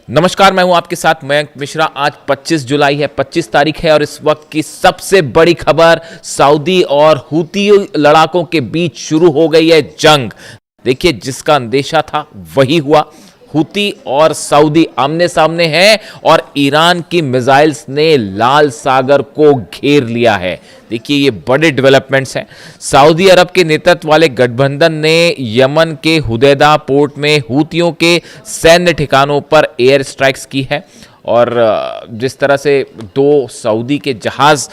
नमस्कार, मैं हूं आपके साथ मयंक मिश्रा। आज 25 जुलाई है, 25 तारीख है और इस वक्त की सबसे बड़ी खबर, सऊदी और हूती लड़ाकों के बीच शुरू हो गई है जंग। देखिए, जिसका अंदेशा था वही हुआ। हूती और सऊदी आमने सामने हैं और ईरान की मिसाइल्स ने लाल सागर को घेर लिया है। देखिए, ये बड़े डेवलपमेंट्स हैं। सऊदी अरब के नेतृत्व वाले गठबंधन ने यमन के हुदैदा पोर्ट में हूतियों के सैन्य ठिकानों पर एयर स्ट्राइक्स की है और जिस तरह से दो सऊदी के जहाज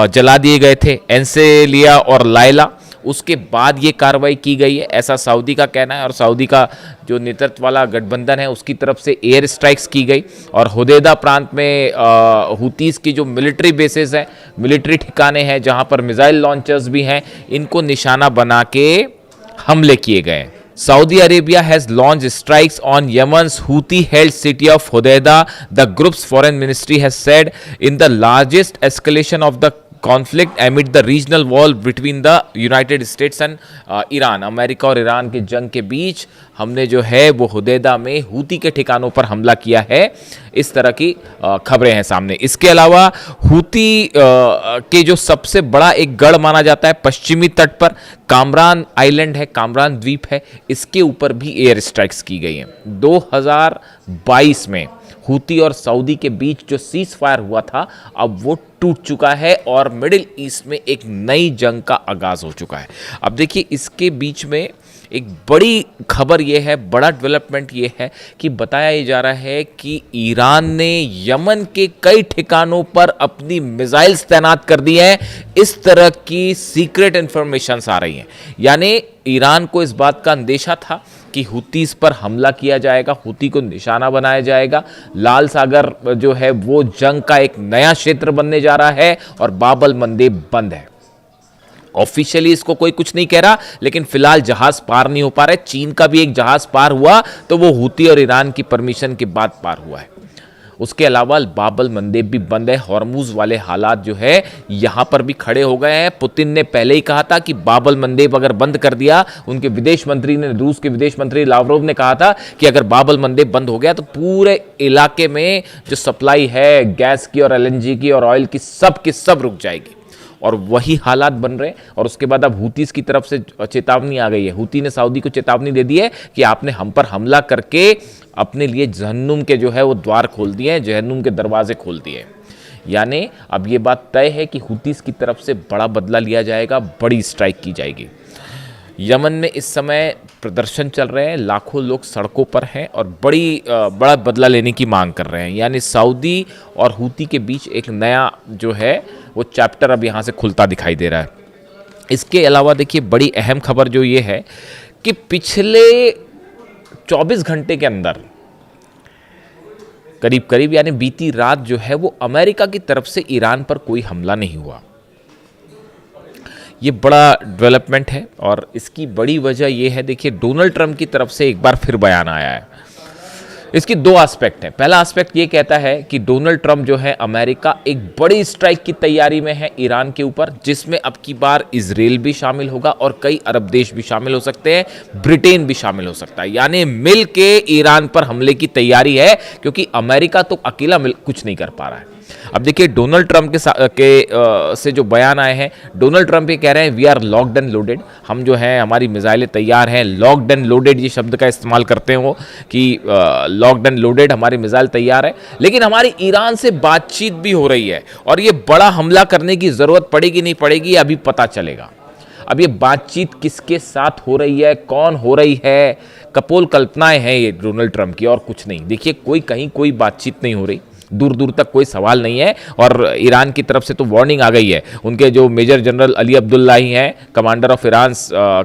जला दिए गए थे, एंसेलिया और लायला, उसके बाद ये कार्रवाई की गई है, ऐसा सऊदी का कहना है। और सऊदी का जो नेतृत्व वाला गठबंधन है उसकी तरफ से एयर स्ट्राइक्स की गई और हुदैदा प्रांत में हूतीस की जो मिलिट्री बेसेस हैं, मिलिट्री ठिकाने हैं जहां पर मिसाइल लॉन्चर्स भी हैं, इनको निशाना बना के हमले किए गए। Saudi Arabia has launched strikes on Yemen's Houthi-held city of Hodeidah, the group's foreign ministry has said, in the largest escalation of the conflict amid the regional war between the United States and Iran। America और Iran के जंग के बीच हमने जो है वो Hudaydah में Houthi के ठिकानों पर हमला किया है, इस तरह की खबरें हैं सामने। इसके अलावा हूती के जो सबसे बड़ा एक गढ़ माना जाता है पश्चिमी तट पर, कामरान आइलैंड है, कामरान द्वीप है, इसके ऊपर भी एयर स्ट्राइक्स की गई हैं। 2022 में हूती और सऊदी के बीच जो सीज फायर हुआ था अब वो टूट चुका है और मिडिल ईस्ट में एक नई जंग का आगाज हो चुका है। अब देखिए, इसके बीच में एक बड़ी खबर यह है, बड़ा डेवलपमेंट ये है कि बताया ये जा रहा है कि ईरान ने यमन के कई ठिकानों पर अपनी मिसाइल्स तैनात कर दी हैं। इस तरह की सीक्रेट इंफॉर्मेशंस आ रही हैं, यानी ईरान को इस बात का अंदेशा था कि हूतीस पर हमला किया जाएगा, हूती को निशाना बनाया जाएगा। लाल सागर जो है वो जंग का एक नया क्षेत्र बनने जा रहा है और बाबल मंदेब बंद है। ऑफिशियली इसको कोई कुछ नहीं कह रहा, लेकिन फिलहाल जहाज पार नहीं हो पा रहे। चीन का भी एक जहाज पार हुआ तो वो हूती और ईरान की परमिशन के बाद पार हुआ है। उसके अलावा बाबल मंदेब भी बंद है। हॉर्मुज वाले हालात जो है यहां पर भी खड़े हो गए हैं। पुतिन ने पहले ही कहा था कि बाबल मंदेब अगर बंद कर दिया, उनके विदेश मंत्री ने, रूस के विदेश मंत्री लावरोव ने कहा था कि अगर बाबल मंदेब बंद हो गया तो पूरे इलाके में जो सप्लाई है गैस की और एलएनजी की और ऑयल की सब रुक जाएगी और वही हालात बन रहे हैं। और उसके बाद अब हूतीस की तरफ से चेतावनी आ गई है। हूती ने सऊदी को चेतावनी दे दी है कि आपने हम पर हमला करके अपने लिए जहन्नुम के जो है वो द्वार खोल दिए हैं, जहन्नुम के दरवाजे खोल दिए हैं। यानी अब ये बात तय है कि हूतीस की तरफ से बड़ा बदला लिया जाएगा, बड़ी स्ट्राइक की जाएगी। यमन में इस समय प्रदर्शन चल रहे हैं, लाखों लोग सड़कों पर हैं और बड़ा बदला लेने की मांग कर रहे हैं। यानी सऊदी और हूती के बीच एक नया जो है वो चैप्टर अब यहाँ से खुलता दिखाई दे रहा है। इसके अलावा देखिए, बड़ी अहम खबर जो ये है कि पिछले 24 घंटे के अंदर करीब यानी बीती रात जो है वो अमेरिका की तरफ से ईरान पर कोई हमला नहीं हुआ। ये बड़ा डेवलपमेंट है और इसकी बड़ी वजह यह है, देखिए, डोनाल्ड ट्रंप की तरफ से एक बार फिर बयान आया है। इसकी दो एस्पेक्ट हैं। पहला एस्पेक्ट ये कहता है कि डोनाल्ड ट्रंप जो है, अमेरिका एक बड़ी स्ट्राइक की तैयारी में है ईरान के ऊपर, जिसमें अब की बार इजराइल भी शामिल होगा और कई अरब देश भी शामिल हो सकते हैं, ब्रिटेन भी शामिल हो सकता है। यानी मिल के ईरान पर हमले की तैयारी है, क्योंकि अमेरिका तो अकेला कुछ नहीं कर पा रहा है। अब देखिए, डोनाल्ड ट्रंप से जो बयान आए हैं, डोनाल्ड ट्रंप ये कह रहे हैं we are locked and loaded, हम जो हैं हमारी मिसाइलें तैयार हैं। लॉक्ड एंड लोडेड ये शब्द का इस्तेमाल करते हैं वो कि लॉक्ड एंड लोडेड, हमारी मिसाइल तैयार है, लेकिन हमारी ईरान से बातचीत भी हो रही है और ये बड़ा हमला करने की जरूरत पड़ेगी नहीं पड़ेगी अभी पता चलेगा। अब ये बातचीत किसके साथ हो रही है, कौन हो रही है, कपोल कल्पनाएं हैं ये डोनाल्ड ट्रंप की और कुछ नहीं। देखिए, कोई बातचीत नहीं हो रही, दूर दूर तक कोई सवाल नहीं है और ईरान की तरफ से तो वार्निंग आ गई है। उनके जो मेजर जनरल अली अब्दुल्लाही हैं, कमांडर ऑफ ईरान,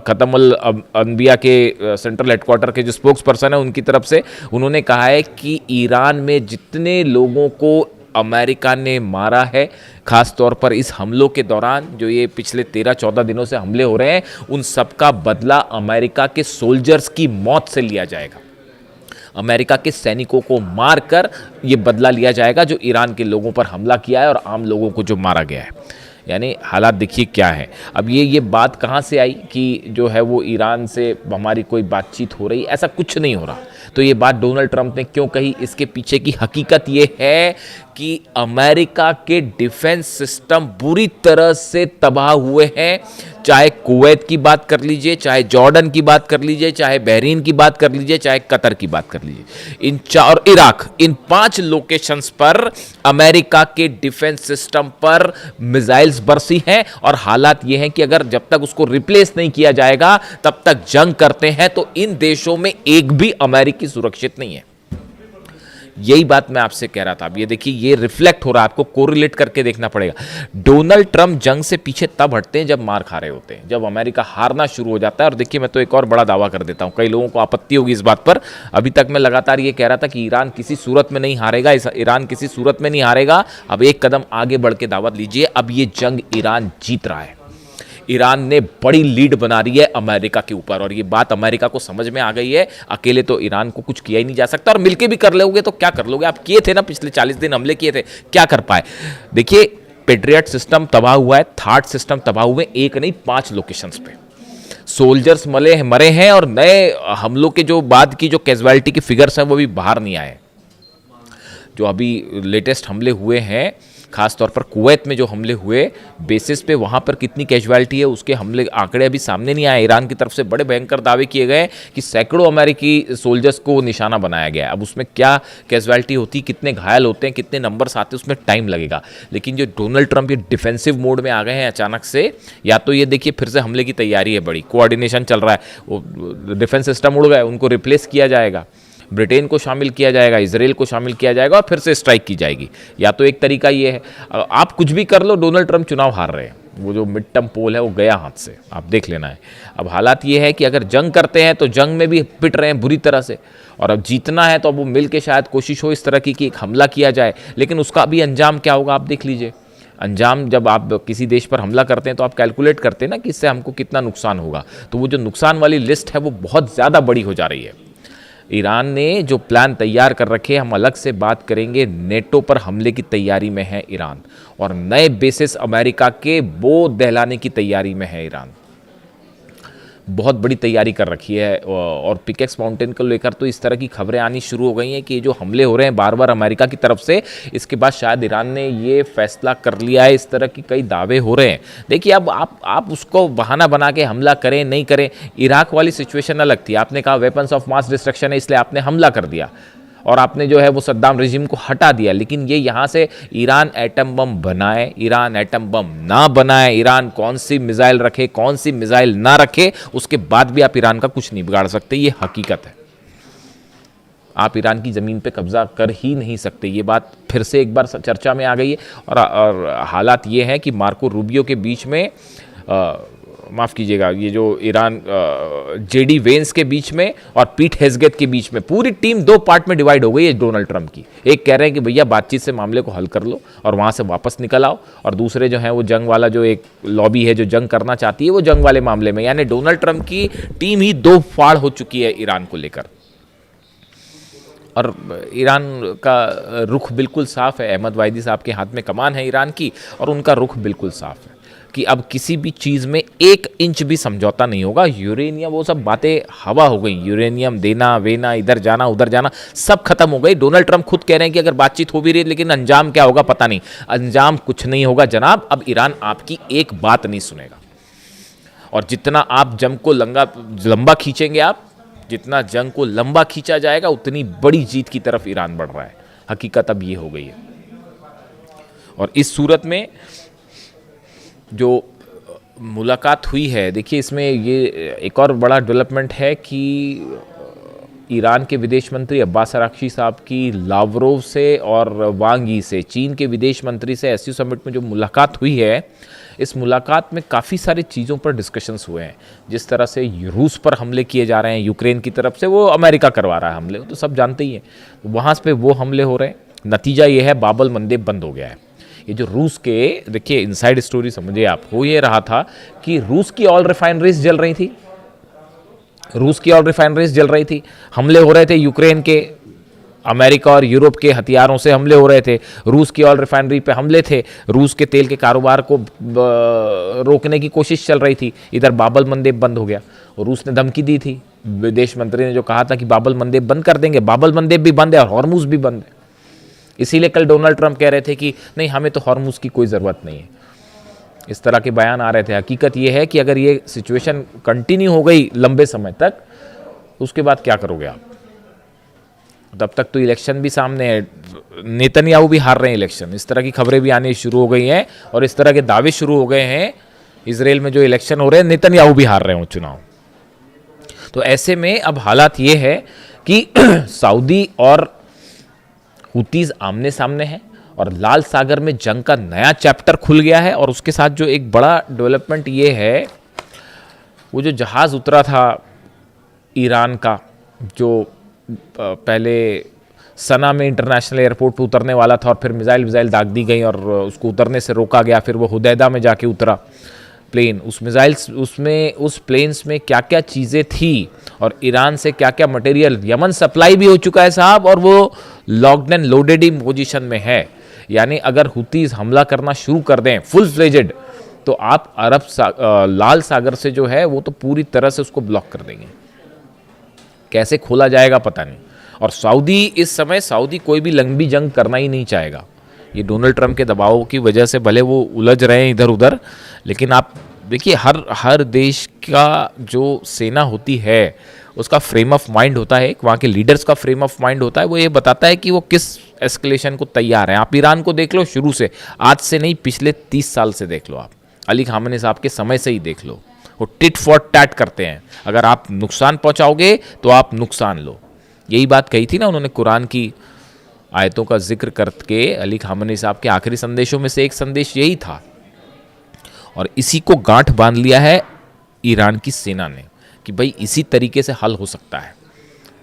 खतमुल अनबिया के सेंट्रल हेडक्वार्टर के जो स्पोक्स पर्सन है, उनकी तरफ से उन्होंने कहा है कि ईरान में जितने लोगों को अमेरिका ने मारा है, खास तौर पर इस हमलों के दौरान जो ये पिछले 13-14 दिनों से हमले हो रहे हैं, उन सबका बदला अमेरिका के सोल्जर्स की मौत से लिया जाएगा। अमेरिका के सैनिकों को मारकर ये बदला लिया जाएगा जो ईरान के लोगों पर हमला किया है और आम लोगों को जो मारा गया है। यानी हालात देखिए क्या है। अब ये बात कहाँ से आई कि जो है वो ईरान से हमारी कोई बातचीत हो रही, ऐसा कुछ नहीं हो रहा। तो ये बात डोनाल्ड ट्रंप ने क्यों कही, इसके पीछे की हकीकत ये है कि अमेरिका के डिफेंस सिस्टम बुरी तरह से तबाह हुए हैं। चाहे कुवैत की बात कर लीजिए, चाहे जॉर्डन की बात कर लीजिए, चाहे बहरीन की बात कर लीजिए, चाहे कतर की बात कर लीजिए, इन चार, इराक, इन 5 लोकेशंस पर अमेरिका के डिफेंस सिस्टम पर मिसाइल्स बरसी हैं। और हालात ये हैं कि अगर जब तक उसको रिप्लेस नहीं किया जाएगा तब तक जंग करते हैं। तो इन देशों में एक भी अमेरिकी सुरक्षित नहीं है। यही बात मैं आपसे कह रहा था। अब ये देखिए, ये रिफ्लेक्ट हो रहा है, आपको कोरिलेट करके देखना पड़ेगा। डोनाल्ड ट्रंप जंग से पीछे तब हटते हैं जब मार खा रहे होते हैं, जब अमेरिका हारना शुरू हो जाता है। और देखिए, मैं तो एक और बड़ा दावा कर देता हूं, कई लोगों को आपत्ति होगी इस बात पर। अभी तक मैं लगातार ये कह रहा था कि ईरान किसी सूरत में नहीं हारेगा, ईरान किसी सूरत में नहीं हारेगा। अब एक कदम आगे बढ़ के दावा लीजिए, अब ये जंग ईरान जीत रहा है। ईरान ने बड़ी लीड बना रही है अमेरिका के ऊपर, और ये बात अमेरिका को समझ में आ गई है। अकेले तो ईरान को कुछ किया ही नहीं जा सकता, और मिलके भी कर लोगे तो क्या कर लोगे। आप किए थे ना, पिछले 40 दिन हमले किए थे, क्या कर पाए। देखिए, पेट्रियट सिस्टम तबाह हुआ है, थार्ड सिस्टम तबाह हुए, एक नहीं 5 लोकेशंस पे सोल्जर्स मरे हैं। और नए हमलों के जो बाद की जो कैजुअलिटी के फिगर्स हैं वो भी बाहर नहीं आए। जो अभी लेटेस्ट हमले हुए हैं, खासतौर पर कुवैत में जो हमले हुए बेसिस पे, वहाँ पर कितनी कैजुअलिटी है उसके हमले आंकड़े अभी सामने नहीं आए। ईरान की तरफ से बड़े भयंकर दावे किए गए कि सैकड़ों अमेरिकी सोल्जर्स को निशाना बनाया गया है। अब उसमें क्या कैजुअलिटी होती, कितने घायल होते हैं, कितने नंबर्स आते हैं, उसमें टाइम लगेगा। लेकिन जो डोनाल्ड ट्रंप ये डिफेंसिव मोड में आ गए हैं अचानक से, या तो ये देखिए फिर से हमले की तैयारी है, बड़ी कोऑर्डिनेशन चल रहा है, वो डिफेंस सिस्टम उड़ गए, उनको रिप्लेस किया जाएगा, ब्रिटेन को शामिल किया जाएगा, इजराइल को शामिल किया जाएगा, और फिर से स्ट्राइक की जाएगी। या तो एक तरीका ये है, आप कुछ भी कर लो, डोनाल्ड ट्रंप चुनाव हार रहे हैं। वो जो मिड टर्म पोल है वो गया हाथ से, आप देख लेना है। अब हालात ये है कि अगर जंग करते हैं तो जंग में भी पिट रहे हैं बुरी तरह से, और अब जीतना है तो अब वो मिल के शायद कोशिश हो इस तरह की कि एक हमला किया जाए। लेकिन उसका भी अंजाम क्या होगा आप देख लीजिए। अंजाम, जब आप किसी देश पर हमला करते हैं तो आप कैलकुलेट करते हैं ना कि इससे हमको कितना नुकसान होगा। तो वो जो नुकसान वाली लिस्ट है वो बहुत ज़्यादा बड़ी हो जा रही है। ईरान ने जो प्लान तैयार कर रखे, हम अलग से बात करेंगे। नेटो पर हमले की तैयारी में है ईरान, और नए बेसिस अमेरिका के वो दहलाने की तैयारी में है ईरान। बहुत बड़ी तैयारी कर रखी है। और पिकेक्स माउंटेन को लेकर तो इस तरह की खबरें आनी शुरू हो गई हैं कि जो हमले हो रहे हैं बार बार अमेरिका की तरफ से, इसके बाद शायद ईरान ने ये फैसला कर लिया है। इस तरह की कई दावे हो रहे हैं। देखिए, अब आप उसको बहाना बना के हमला करें नहीं करें, इराक वाली सिचुएशन अलग थी। आपने कहा वेपन्स ऑफ मास डिस्ट्रक्शन है, इसलिए आपने हमला कर दिया और आपने जो है वो सद्दाम रेजिम को हटा दिया। लेकिन ये यहाँ से ईरान एटम बम बनाए, ईरान एटम बम ना बनाए, ईरान कौन सी मिसाइल रखे, कौन सी मिसाइल ना रखे, उसके बाद भी आप ईरान का कुछ नहीं बिगाड़ सकते। ये हकीकत है। आप ईरान की ज़मीन पे कब्जा कर ही नहीं सकते। ये बात फिर से एक बार चर्चा में आ गई है। और हालात ये हैं कि मार्को रूबियो के बीच में, माफ़ कीजिएगा, ये जो ईरान जेडी वेंस के बीच में और पीट हेग्सेथ के बीच में पूरी टीम 2 पार्ट में डिवाइड हो गई है डोनाल्ड ट्रंप की। एक कह रहे हैं कि भैया बातचीत से मामले को हल कर लो और वहाँ से वापस निकल आओ, और दूसरे जो हैं वो जंग वाला जो एक लॉबी है जो जंग करना चाहती है वो जंग वाले मामले में। यानी डोनाल्ड ट्रंप की टीम ही 2 फाड़ हो चुकी है ईरान को लेकर। और ईरान का रुख बिल्कुल साफ़ है। अहमद वाहिदी साहब के हाथ में कमान है ईरान की, और उनका रुख बिल्कुल साफ़ है कि अब किसी भी चीज़ में 1 इंच भी समझौता नहीं होगा। यूरेनियम, वो सब बातें हवा हो गई। यूरेनियम देना वेना, इधर जाना उधर जाना, सब खत्म हो गई। डोनाल्ड ट्रंप खुद कह रहे हैं कि अगर बातचीत हो भी रही है लेकिन अंजाम क्या होगा पता नहीं। अंजाम कुछ नहीं होगा जनाब। अब ईरान आपकी एक बात नहीं सुनेगा, और जितना आप जंग को लंबा खींचेंगे, आप जितना जंग को लंबा खींचा जाएगा उतनी बड़ी जीत की तरफ ईरान बढ़ रहा है। हकीकत अब ये हो गई है। और इस सूरत में जो मुलाकात हुई है, देखिए इसमें ये एक और बड़ा डेवलपमेंट है कि ईरान के विदेश मंत्री अब्बास अराक्ची साहब की लावरोव से और वांग यी से, चीन के विदेश मंत्री से एससीओ समिट में जो मुलाकात हुई है, इस मुलाकात में काफ़ी सारी चीज़ों पर डिस्कशंस हुए हैं। जिस तरह से रूस पर हमले किए जा रहे हैं यूक्रेन की तरफ से, वो अमेरिका करवा रहा है हमले, तो सब जानते ही हैं। वहाँ पे वो हमले हो रहे हैं। नतीजा ये है बाबल मंदेब बंद हो गया है। ये जो रूस के, देखिए इनसाइड स्टोरी समझिए आप, हो ये रहा था कि रूस की ऑयल रिफाइनरीज जल रही थी, हमले हो रहे थे यूक्रेन के, अमेरिका और यूरोप के हथियारों से हमले हो रहे थे, रूस की ऑयल रिफाइनरी पे हमले थे, रूस के तेल के कारोबार को रोकने की कोशिश चल रही थी। इधर बाबल मंदेब बंद हो गया और रूस ने धमकी दी थी विदेश मंत्री ने जो कहा था कि बाबल मंदेब बंद कर देंगे, बाबल मंदेब भी बंद है और हॉर्मुज भी बंद है। इसीलिए कल डोनाल्ड ट्रंप कह रहे थे कि नहीं, हमें तो हॉर्मुज की कोई ज़रूरत नहीं है। इस तरह के बयान आ रहे थे। हकीकत ये है कि अगर ये सिचुएशन कंटिन्यू हो गई लंबे समय तक, उसके बाद क्या करोगे आप? तब तक तो इलेक्शन भी सामने है, नेतन्याहू भी हार रहे हैं इलेक्शन, इस तरह की खबरें भी आनी शुरू हो गई हैं और इस तरह के दावे शुरू हो गए हैं। इजराइल में जो इलेक्शन हो रहे हैं, नेतन्याहू भी हार रहे हैं वो चुनाव। तो ऐसे में अब हालात ये है कि सऊदी और हुतीज आमने सामने हैं और लाल सागर में जंग का नया चैप्टर खुल गया है। और उसके साथ जो एक बड़ा डेवलपमेंट ये है, वो जो जहाज़ उतरा था ईरान का, जो पहले सना में इंटरनेशनल एयरपोर्ट पे उतरने वाला था और फिर मिसाइल दाग दी गई और उसको उतरने से रोका गया, फिर वो हुदैदा में जाके उतरा प्लेन। उस प्लेन्स में क्या क्या चीज़ें थी और ईरान से क्या क्या मटेरियल यमन सप्लाई भी हो चुका है साहब, और वो locked and loaded he position में है। यानी अगर हुतीज हमला करना शुरू कर दें फुल फ्लेजेड, तो आप लाल सागर से जो है वो तो पूरी तरह से उसको ब्लॉक कर देंगे। कैसे खोला जाएगा पता नहीं। और सऊदी इस समय कोई भी लंबी जंग करना ही नहीं चाहेगा। ये डोनाल्ड ट्रंप के दबाव की वजह से भले वो उलझ रहे हैं इधर उधर, लेकिन आप देखिए हर देश का जो सेना होती है उसका फ्रेम ऑफ माइंड होता है, वहाँ के लीडर्स का फ्रेम ऑफ माइंड होता है। वो ये बताता है कि वो किस एस्केलेशन को तैयार है। आप ईरान को देख लो शुरू से, आज से नहीं पिछले 30 साल से देख लो, आप अली खामेनी साहब के समय से ही देख लो, वो टिट फॉर टैट करते हैं। अगर आप नुकसान पहुंचाओगे तो आप नुकसान लो। यही बात कही थी ना उन्होंने कुरान की आयतों का जिक्र करके। अली खामेनी साहब के आखिरी संदेशों में से एक संदेश यही था, और इसी को गांठ बांध लिया है ईरान की सेना ने कि भाई इसी तरीके से हल हो सकता है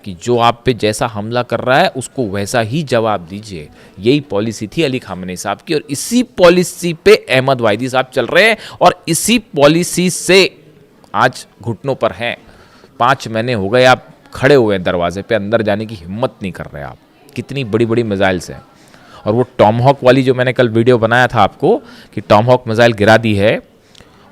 कि जो आप पे जैसा हमला कर रहा है उसको वैसा ही जवाब दीजिए। यही पॉलिसी थी अली खामेनी साहब की, और इसी पॉलिसी पे अहमद वाहिदी साहब चल रहे हैं और इसी पॉलिसी से आज घुटनों पर हैं। 5 महीने हो गए आप खड़े हुए हैं दरवाजे पे, अंदर जाने की हिम्मत नहीं कर रहे आप। कितनी बड़ी बड़ी मिसाइल्स हैं। और वो टॉमहॉक वाली जो मैंने कल वीडियो बनाया था आपको कि टॉमहॉक मिसाइल गिरा दी है,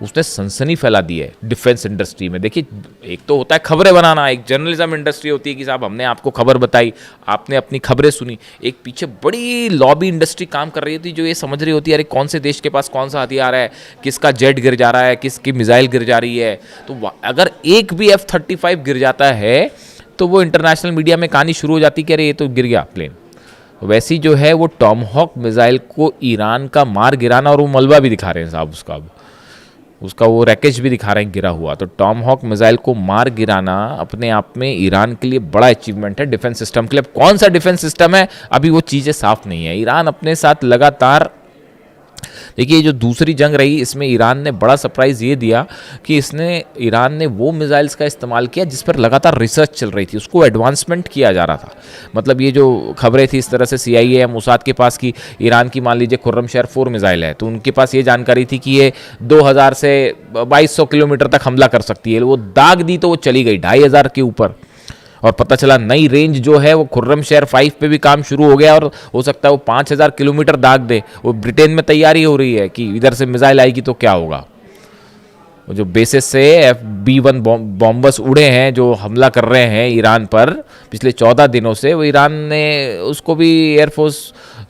उसने सनसनी फैला दी है डिफेंस इंडस्ट्री में। देखिए, एक तो होता है खबरें बनाना, एक जर्नलिज्म इंडस्ट्री होती है कि साहब हमने आपको खबर बताई, आपने अपनी खबरें सुनी। एक पीछे बड़ी लॉबी इंडस्ट्री काम कर रही होती है जो ये समझ रही होती है अरे कौन से देश के पास कौन सा हथियार है, किसका जेट गिर जा रहा है, किसकी मिसाइल गिर जा रही है। तो अगर एक भी F-35 गिर जाता है तो वो इंटरनेशनल मीडिया में कहानी शुरू हो जाती कि अरे ये तो गिर गया प्लेन। वैसी जो है वो टॉमहॉक मिसाइल को ईरान का मार गिराना, और वो मलबा भी दिखा रहे हैं साहब उसका वो रैकेज भी दिखा रहे हैं गिरा हुआ। तो टॉमहॉक मिसाइल को मार गिराना अपने आप में ईरान के लिए बड़ा अचीवमेंट है डिफेंस सिस्टम के लिए। कौन सा डिफेंस सिस्टम है अभी वो चीज़ें साफ नहीं है। ईरान अपने साथ लगातार, देखिए जो दूसरी जंग रही इसमें ईरान ने बड़ा सरप्राइज़ ये दिया कि ईरान ने वो मिसाइल्स का इस्तेमाल किया जिस पर लगातार रिसर्च चल रही थी, उसको एडवांसमेंट किया जा रहा था। मतलब ये जो खबरें थी इस तरह से CIA या मोसाद के पास कि ईरान की मान लीजिए खुर्रमशहर 4 मिसाइल है, तो उनके पास ये जानकारी थी कि ये 2000 से 2200 किलोमीटर तक हमला कर सकती है। वो दाग दी तो वो चली गई 2500 के ऊपर, और पता चला नई रेंज जो है वो खुर्रमशहर 5 पे भी काम शुरू हो गया, और हो सकता है वो 5000 किलोमीटर दाग दे। वो ब्रिटेन में तैयारी हो रही है कि इधर से मिसाइल आएगी तो क्या होगा। वो जो बेसिस से B-1 बॉम्बर्स उड़े हैं जो हमला कर रहे हैं ईरान पर पिछले 14 दिनों से, वो ईरान ने उसको भी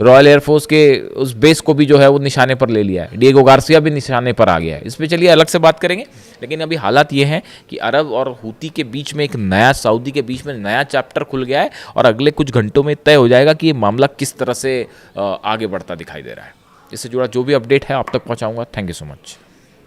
रॉयल एयरफोर्स के उस बेस को भी जो है वो निशाने पर ले लिया है। डिएगो गार्सिया भी निशाने पर आ गया है। इस पर चलिए अलग से बात करेंगे, लेकिन अभी हालात ये हैं कि अरब और हूती के बीच में एक नया, सऊदी के बीच में नया चैप्टर खुल गया है, और अगले कुछ घंटों में तय हो जाएगा कि ये मामला किस तरह से आगे बढ़ता दिखाई दे रहा है। इससे जुड़ा जो भी अपडेट है आप तक पहुँचाऊँगा। Thank you so much.